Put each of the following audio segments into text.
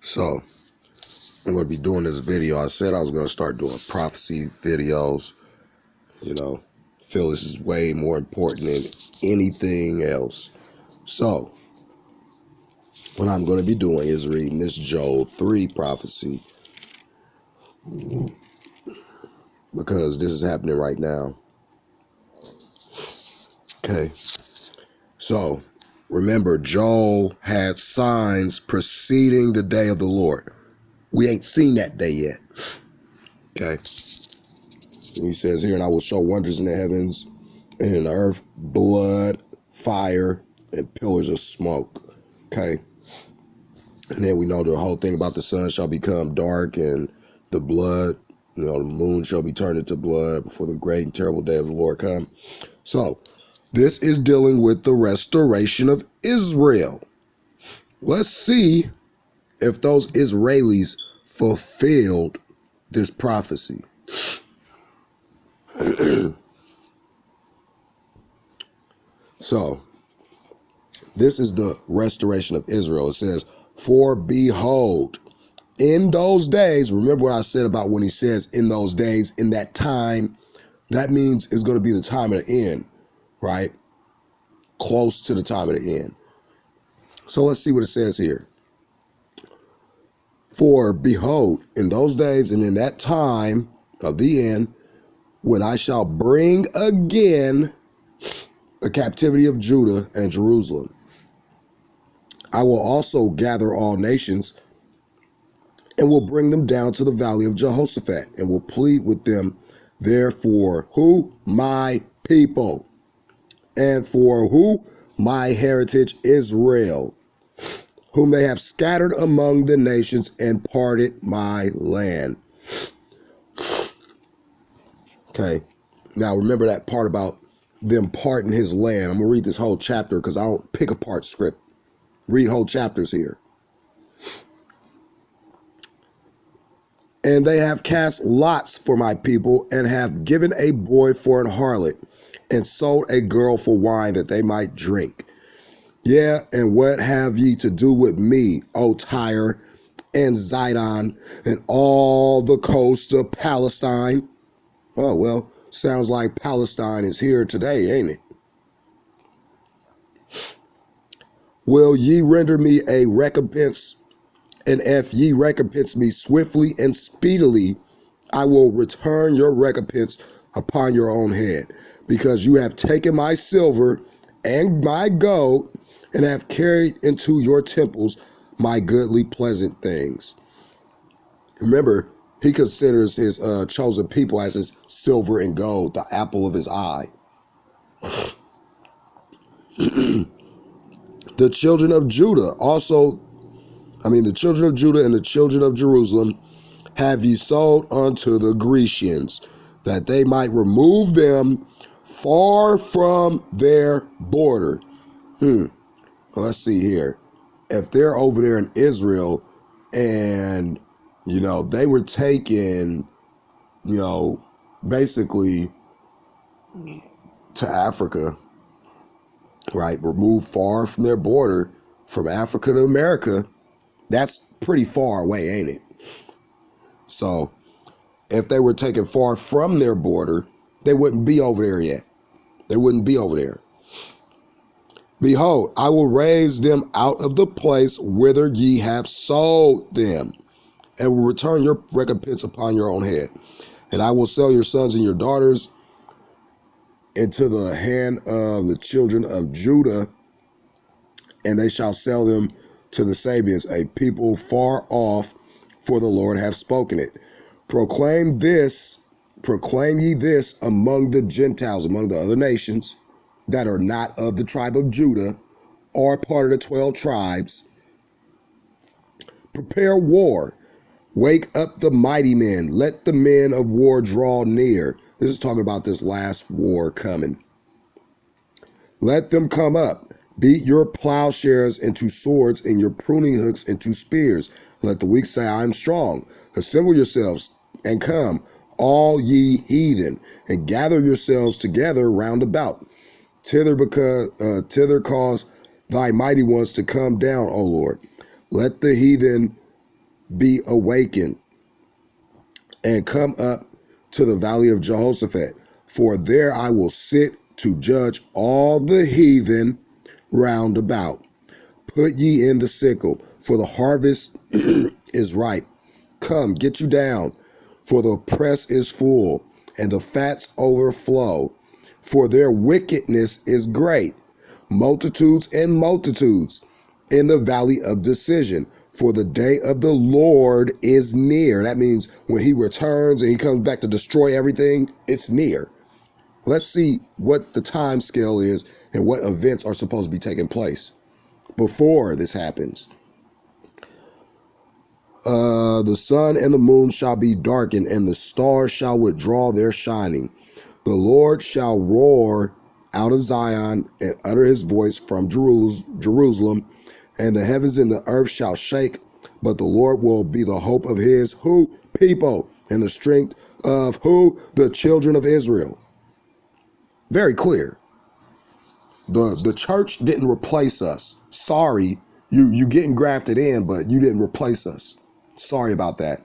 So I'm going to be doing this video. I said I was going to start doing prophecy videos. You know, feel this is way more important than anything else. So what I'm going to be doing is reading this Joel 3 prophecy, because this is happening right now. Okay. So remember, Joel had signs preceding the day of the Lord. We ain't seen that day yet. Okay. And he says here, and I will show wonders in the heavens and in the earth, blood, fire, and pillars of smoke. Okay. And then we know the whole thing about the sun shall become dark and the blood, the moon shall be turned into blood before the great and terrible day of the Lord come. So this is dealing with the restoration of Israel. Let's see if those Israelis fulfilled this prophecy. So this is the restoration of Israel. It says, for behold, in those days, remember what I said about when he says in those days, in that time, that means it's going to be the time of the end, right? Close to the time of the end. So let's see what it says here. For behold, in those days and in that time of the end, when I shall bring again the captivity of Judah and Jerusalem, I will also gather all nations and will bring them down to the valley of Jehoshaphat and will plead with them there for who? My people. And for who? My heritage Israel, whom they have scattered among the nations and parted my land. Okay. Now remember that part about them parting his land. I'm going to read this whole chapter because I don't pick apart script. Read whole chapters here. And they have cast lots for my people and have given a boy for an harlot and sold a girl for wine that they might drink. Yeah, and what have ye to do with me, O Tyre and Zidon and all the coasts of Palestine? Oh, well, sounds like Palestine is here today, ain't it? Will ye render me a recompense? And if ye recompense me swiftly and speedily, I will return your recompense upon your own head, because you have taken my silver and my gold and have carried into your temples my goodly pleasant things. Remember, he considers his chosen people as his silver and gold, the apple of his eye. The children of Judah the children of Judah and the children of Jerusalem have ye sold unto the Grecians, that they might remove them far from their border. Well, let's see here. If they're over there in Israel and, they were taken, basically to Africa, right? Removed far from their border, from Africa to America. That's pretty far away, ain't it? So if they were taken far from their border, they wouldn't be over there yet. They wouldn't be over there. Behold, I will raise them out of the place whither ye have sold them, and will return your recompense upon your own head. And I will sell your sons and your daughters into the hand of the children of Judah, and they shall sell them to the Sabians, a people far off, for the Lord hath spoken it. Proclaim ye this among the Gentiles, among the other nations that are not of the tribe of Judah, or part of the 12 tribes. Prepare war. Wake up the mighty men. Let the men of war draw near. This is talking about this last war coming. Let them come up. Beat your plowshares into swords and your pruning hooks into spears. Let the weak say, I am strong. Assemble yourselves and come, all ye heathen, and gather yourselves together round about. Thither cause thy mighty ones to come down, O Lord. Let the heathen be awakened, and come up to the valley of Jehoshaphat, for there I will sit to judge all the heathen round about. Put ye in the sickle, for the harvest is ripe. Come, get you down, for the press is full, and the fats overflow. For their wickedness is great, multitudes and multitudes in the valley of decision. For the day of the Lord is near. That means when he returns and he comes back to destroy everything, it's near. Let's see what the time scale is and what events are supposed to be taking place before this happens. The sun and the moon shall be darkened, and the stars shall withdraw their shining. The Lord shall roar out of Zion and utter his voice from Jerusalem, and the heavens and the earth shall shake, but the Lord will be the hope of his who? People, and the strength of who? The children of Israel. Very clear. The church didn't replace us. Sorry, you getting grafted in, but you didn't replace us. Sorry about that.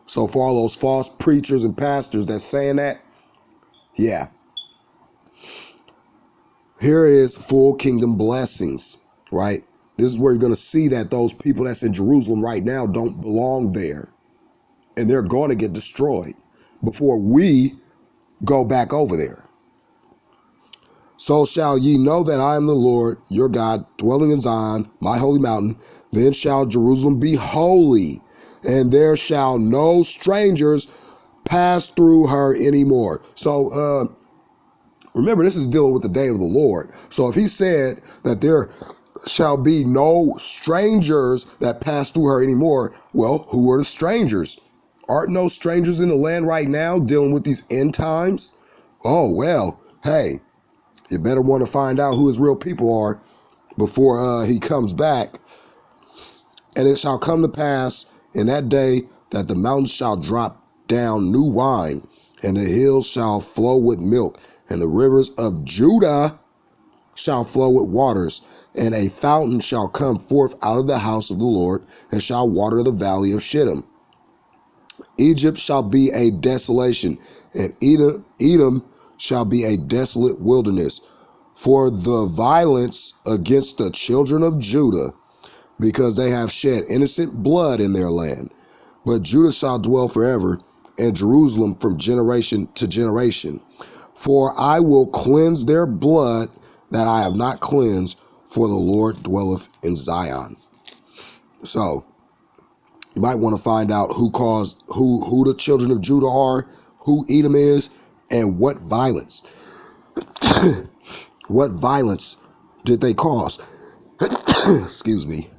So for all those false preachers and pastors that's saying that, yeah. Here is full kingdom blessings, right? This is where you're going to see that those people that's in Jerusalem right now don't belong there. And they're going to get destroyed before we go back over there. So shall ye know that I am the Lord your God, dwelling in Zion, my holy mountain. Then shall Jerusalem be holy, and there shall no strangers pass through her anymore. So remember, this is dealing with the day of the Lord. So if he said that there shall be no strangers that pass through her anymore, well, who are the strangers? Aren't no strangers in the land right now dealing with these end times? Oh, well, hey, you better want to find out who his real people are before he comes back. And it shall come to pass in that day that the mountains shall drop down new wine, and the hills shall flow with milk, and the rivers of Judah shall flow with waters, and a fountain shall come forth out of the house of the Lord, and shall water the valley of Shittim. Egypt shall be a desolation, and Edom shall be a desolate wilderness, for the violence against the children of Judah, because they have shed innocent blood in their land. But Judah shall dwell forever, and Jerusalem from generation to generation. For I will cleanse their blood that I have not cleansed, for the Lord dwelleth in Zion. So you might want to find out who the children of Judah are, who Edom is, and what violence. What violence did they cause? Excuse me.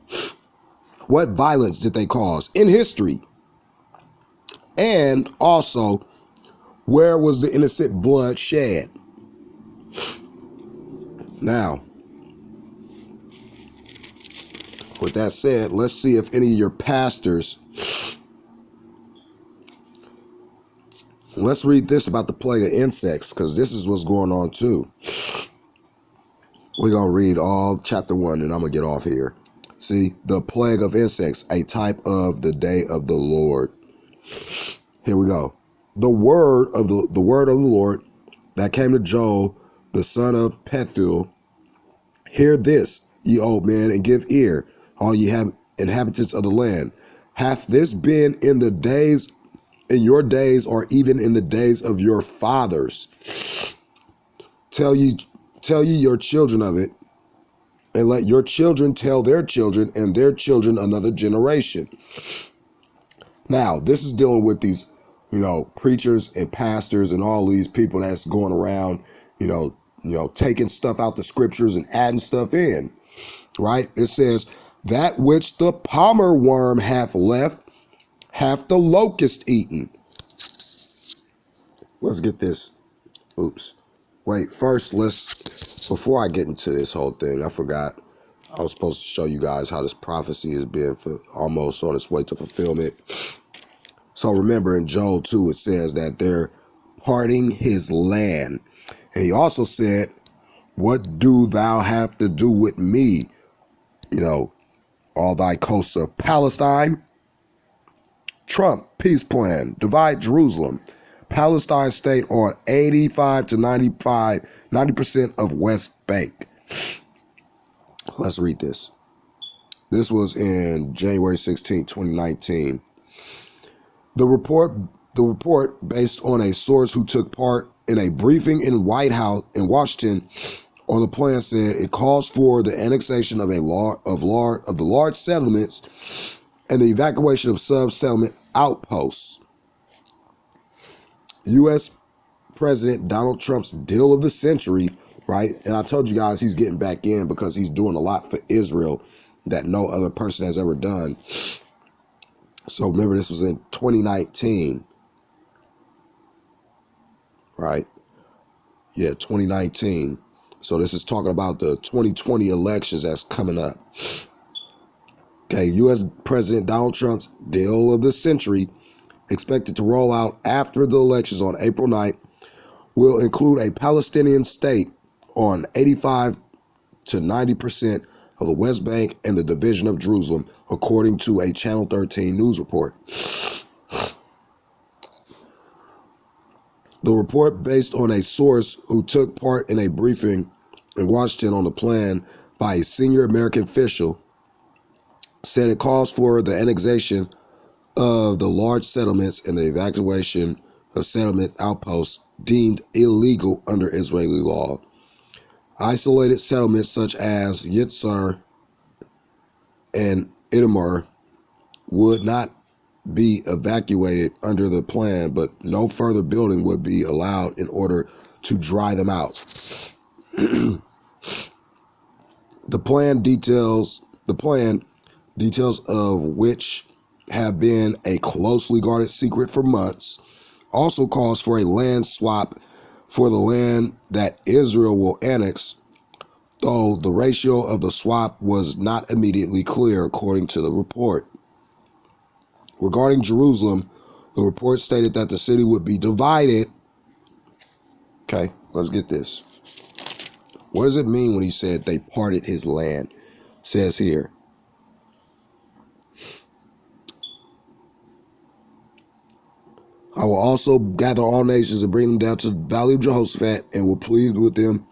What violence did they cause in history? And also, where was the innocent blood shed? Now, with that said, let's see if any of your pastors, let's read this about the plague of insects, because this is what's going on too. We're going to read all chapter 1, and I'm going to get off here. See, the plague of insects, a type of the day of the Lord. Here we go. The word of the Lord that came to Joel, the son of Pethuel. Hear this, ye old men, and give ear, all ye inhabitants of the land. Hath this been in your days, or even in the days of your fathers? Tell ye your children of it, and let your children tell their children, and their children another generation. Now, this is dealing with these, preachers and pastors and all these people that's going around, taking stuff out the scriptures and adding stuff in, right? It says, that which the palmer worm hath left, hath the locust eaten. Let's get this. Oops. Wait, first, before I get into this whole thing, I forgot. I was supposed to show you guys how this prophecy has been almost on its way to fulfillment. So remember in Joel 2, it says that they're parting his land. And he also said, what do thou have to do with me? All thy coasts of Palestine. Trump peace plan, divide Jerusalem. Palestine state on 85 to 90% of West Bank. Let's read this. This was in January 16, 2019. The report, based on a source who took part in a briefing in White House in Washington on the plan, said it calls for the annexation of the large settlements and the evacuation of sub-settlement outposts. U.S. President Donald Trump's deal of the century, right? And I told you guys he's getting back in because he's doing a lot for Israel that no other person has ever done. So remember, this was in 2019, right? Yeah, 2019. So this is talking about the 2020 elections that's coming up. Okay, U.S. President Donald Trump's deal of the century, expected to roll out after the elections on April 9th, will include a Palestinian state on 85 to 90% of the West Bank and the division of Jerusalem, according to a Channel 13 news report. The report, based on a source who took part in a briefing in Washington on the plan by a senior American official, said it calls for the annexation of the large settlements and the evacuation of settlement outposts deemed illegal under Israeli law. Isolated settlements such as Yitzhar and Itamar would not be evacuated under the plan, but no further building would be allowed in order to dry them out. The plan details of which have been a closely guarded secret for months, also calls for a land swap for the land that Israel will annex, though the ratio of the swap was not immediately clear, according to the report. Regarding Jerusalem, the report stated that the city would be divided. Okay, let's get this. What does it mean when he said they parted his land? It says here, I will also gather all nations and bring them down to the valley of Jehoshaphat and will plead with them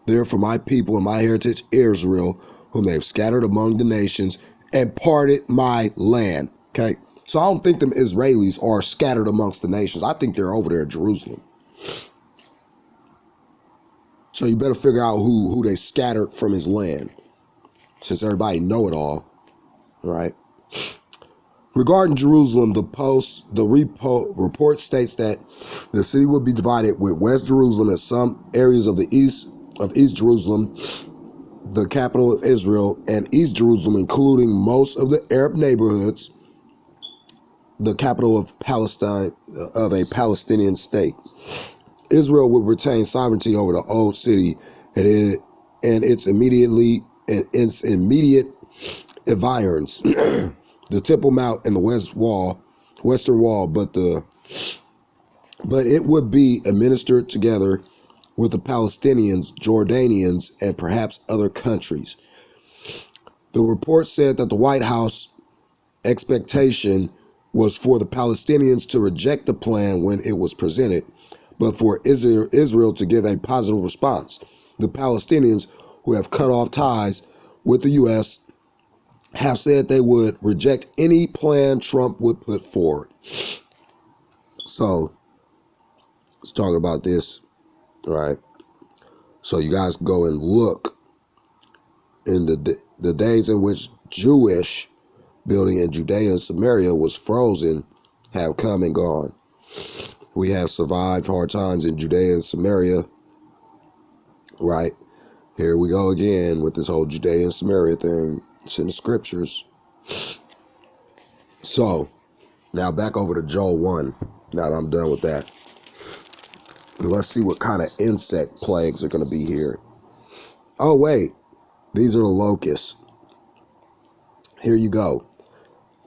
there for my people and my heritage Israel, whom they have scattered among the nations and parted my land. Okay, so I don't think them Israelis are scattered amongst the nations. I think they're over there in Jerusalem. So you better figure out who they scattered from his land, since everybody know it all, right? Regarding Jerusalem, the report states that the city would be divided, with West Jerusalem and some areas of the East Jerusalem, the capital of Israel, and East Jerusalem, including most of the Arab neighborhoods, the capital of Palestine, of a Palestinian state. Israel would retain sovereignty over the old city and its immediate environs. The Temple Mount and the Western Wall, but it would be administered together with the Palestinians, Jordanians, and perhaps other countries. The report said that the White House expectation was for the Palestinians to reject the plan when it was presented, but for Israel to give a positive response. The Palestinians, who have cut off ties with the U.S., have said they would reject any plan Trump would put forward. So, let's talk about this, right? So you guys go and look in the days in which Jewish building in Judea and Samaria was frozen have come and gone. We have survived hard times in Judea and Samaria, right? Here we go again with this whole Judea and Samaria thing. It's in the scriptures. So, now back over to Joel 1, now that I'm done with that. And let's see what kind of insect plagues are going to be here. Oh, wait. These are the locusts. Here you go.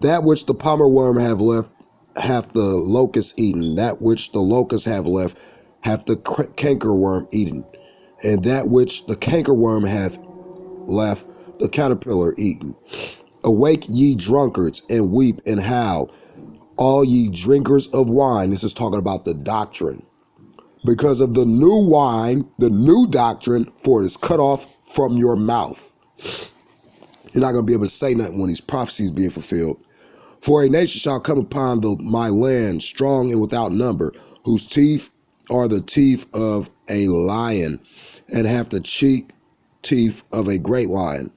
That which the palmer worm have left, hath the locust eaten. That which the locusts have left, hath the cankerworm eaten. And that which the cankerworm hath left, the caterpillar eaten. Awake, ye drunkards, and weep and howl. all ye drinkers of wine. This is talking about the doctrine. Because of the new wine, the new doctrine, for it is cut off from your mouth. You're not going to be able to say nothing when these prophecies being fulfilled. For a nation shall come upon my land, strong and without number, whose teeth are the teeth of a lion, and have the teeth of a great lion.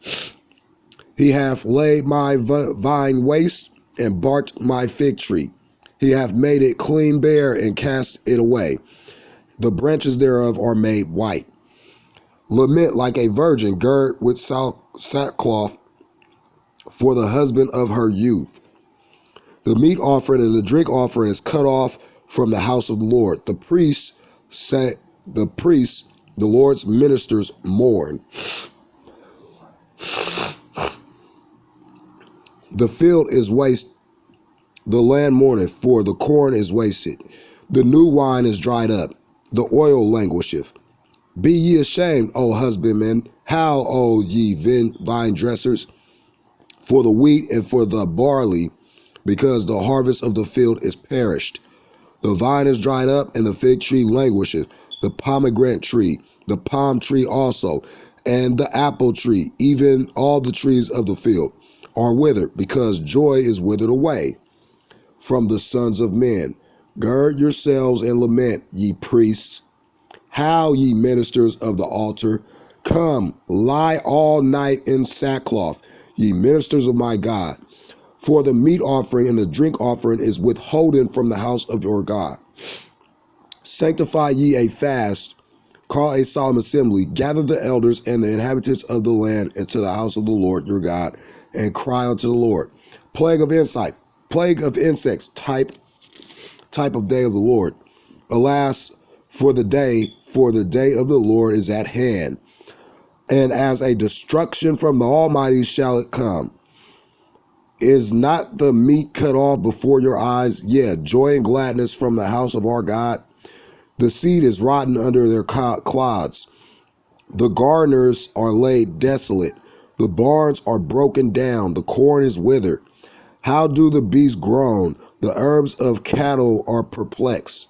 He hath laid my vine waste, and barked my fig tree. He hath made it clean bare, and cast it away. The branches thereof are made white. Lament like a virgin, gird with sackcloth for the husband of her youth. The meat offering and the drink offering is cut off from the house of the Lord. The priests, the Lord's ministers mourn. The field is waste, the land mourneth, for the corn is wasted. The new wine is dried up, the oil languisheth. Be ye ashamed, O husbandmen, how, O ye vine dressers, for the wheat and for the barley, because the harvest of the field is perished. The vine is dried up, and the fig tree languisheth, the pomegranate tree, the palm tree also, and the apple tree, even all the trees of the field are withered, because joy is withered away from the sons of men. Gird yourselves and lament, ye priests. How, ye ministers of the altar, come, lie all night in sackcloth, ye ministers of my God. For the meat offering and the drink offering is withholden from the house of your God. Sanctify ye a fast, call a solemn assembly, gather the elders and the inhabitants of the land into the house of the Lord your God, and cry unto the Lord. Plague of insects, type of day of the Lord. Alas, for the day of the Lord is at hand, and as a destruction from the Almighty shall it come. Is not the meat cut off before your eyes? Yeah, joy and gladness from the house of our God. The seed is rotten under their clods. The garners are laid desolate. The barns are broken down. The corn is withered. How do the beasts groan? The herbs of cattle are perplexed,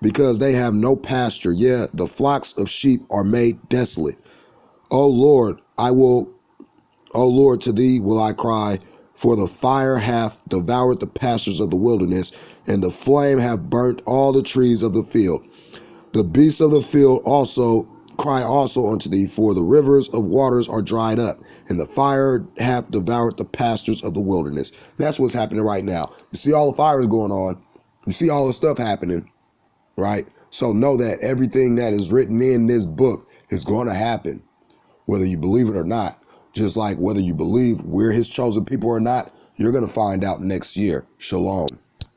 because they have no pasture. Yeah, the flocks of sheep are made desolate. O Lord, to thee will I cry, for the fire hath devoured the pastures of the wilderness, and the flame hath burnt all the trees of the field. The beasts of the field also cry also unto thee, for the rivers of waters are dried up, and the fire hath devoured the pastures of the wilderness. That's what's happening right now. You see all the fires going on. You see all the stuff happening, right? So know that everything that is written in this book is going to happen, whether you believe it or not. Just like whether you believe we're his chosen people or not, you're going to find out next year. Shalom.